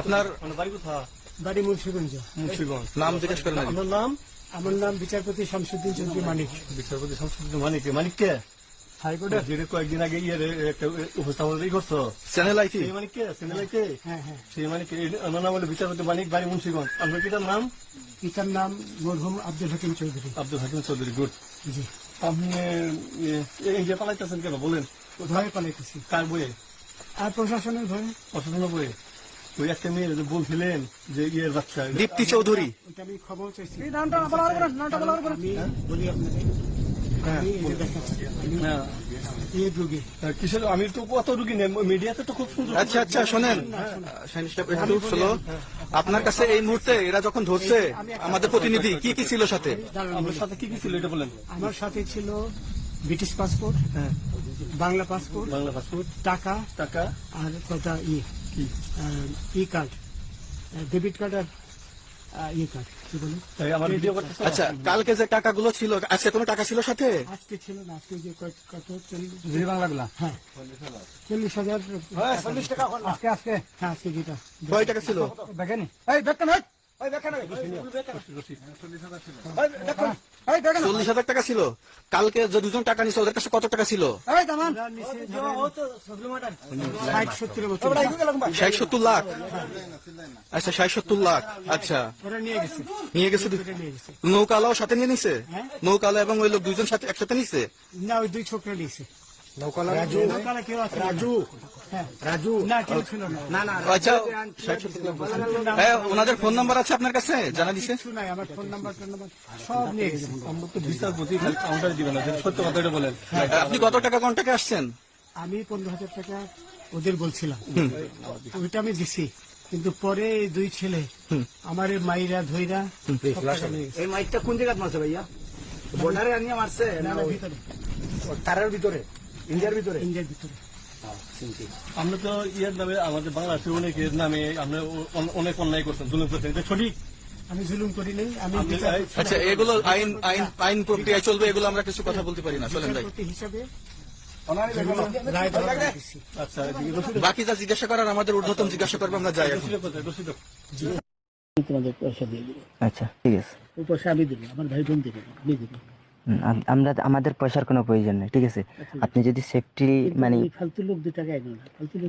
আপনার বাড়ি মুন্সিগঞ্জ। মুন্সিগঞ্জ, নাম জিজ্ঞেস করেন। আপনার নাম? আমার নাম বিচারপতি শামসুদ্দিন চৌধুরী মানিক। বিচারপতি শামসুদ্দিন মানিক। মানিককে হাইকোর্টের যে কয়েকদিন আগে একটা উপস্থাপন করছো চ্যানেল আইতে, সেই মানিককে চ্যানেল আইতে। হ্যাঁ হ্যাঁ, সেই মানিককে আমার নাম হলো বিচারপতি মানিক, বাড়ি মুন্সিগঞ্জ। আপনার পিতার নাম? পিতার নাম মরহুম আব্দুল হাকিম চৌধুরী। আব্দুল হাকিম চৌধুরী। গুড। জি। আপনি এই যে পালাইতেছেন কেন বলেন? ভয়ে পালাইতেছি। কার বইয়ে? আর প্রশাসনের ভয়ে। প্রশাসনের বইয়ে? ওই একটা মেয়ে যে বলছিলেন যে ইয়ের বাচ্চা দীপ্তি চৌধুরী, ওটা আমি খবর চাইছি। নামটা আমি বলি আপনাকে, আমি এই যে দেখাচ্ছি, আমি এই রোগী। কিসের? আমি তো কত রুগী নেই, মিডিয়াতে তো খুব সুন্দর। আচ্ছা আচ্ছা শোনেন, একটু শোনো। আপনার কাছে এই মুহূর্তে এরা যখন ধরছে আমাদের প্রতিনিধি, কি কি ছিল সাথে? আমার সাথে কি কি ছিল এটা বলেন। আমার সাথে ছিল British passport, Bangla passport, Bangla passport, টাকা টাকা, আর কটা ই কার্ড, ডেবিট কার্ড আর ই কার্ড, কি বলে আমার ভিডিও করতেছে। আচ্ছা, কালকে যে টাকাগুলো ছিল, আজকে কোনো টাকা ছিল সাথে? আজকে ছিল না, আজকে যে কত 40 বাংলাগুলা। হ্যাঁ 40,000 টাকা আজকে আজকে হ্যাঁ আজকে যেটা কয় টাকা ছিল? দেখেনি 40,000 টাকা ছিল। কালকে যে দুজন টাকা নিছে ওদের কাছে কত টাকা ছিল? 60-70 লাখ। আচ্ছা 60-70 লাখ। আচ্ছা ওরা নিয়ে গেছে। নিয়ে গেছে। নৌকালাও সাথে নিয়ে নিছে? নৌকালা এবং ওই লোক দুজন সাথে একসাথে নিছে? না, ওই দুই ছোকরা নিয়েছে। নৌকালা কেউ আছে? রাজু না, কেউ ছিল না। আচ্ছা, 60-70 লাখ বলছেন। হ্যাঁ, ওনাদের ফোন নাম্বার আছে আপনার কাছে? জানা দিছে? কিছু নাই, আমার ফোন নাম্বার সব নিয়ে গেছে। আমরা তো বিচারপতি খালি কাউন্টারে দিবেন না, সত্য কথাটা বলেন। আপনি কত টাকা কন্টাক্টে আসছেন? আমি 15,000 টাকা ওদের বলছিলাম, ওইটা আমি দিছি। কিন্তু পরে এই দুই ছেলে আমার মাইরা ধইরা এই মাইকটা কোন জায়গায় মারছে ভাইয়া? বর্ডারে আনিয়ে মারছে না ভিতরে, তারের ভিতরে, ইন্ডিয়ার ভিতরে? ইন্ডিয়ার ভিতরে। আমরা তো ইয়ের নামে, আমাদের বাংলাদেশের অনেকের নামে আমরা অনেক অন্যায় করছেন, জুলুম করছেন, এটা সঠিক? আমি জুলুম করি নাই। আমি আচ্ছা, এগুলো আইন আইন আইন প্রক্রিয়ায় চলবে, এগুলো আমরা কিছু কথা বলতে পারি না। চলেন ভাই, বিচারপতি হিসাবে আচ্ছা, বাকি যা জিজ্ঞাসা করার আমাদের ঊর্ধ্বতন জিজ্ঞাসা করবে, আমরা যাই এখন। তোমাদের পয়সা দিয়ে দেবো। আচ্ছা ঠিক আছে, ওই পয়সা আমি দেবো, আমার ভাই বোন দেবে, আমি দেবো। আমরা আমাদের পয়সার কোনো প্রয়োজন নেই, ঠিক আছে? আপনি যদি সেফটি মানে ফালতু লোক 2 টাকা এগো না, ফালতু লোক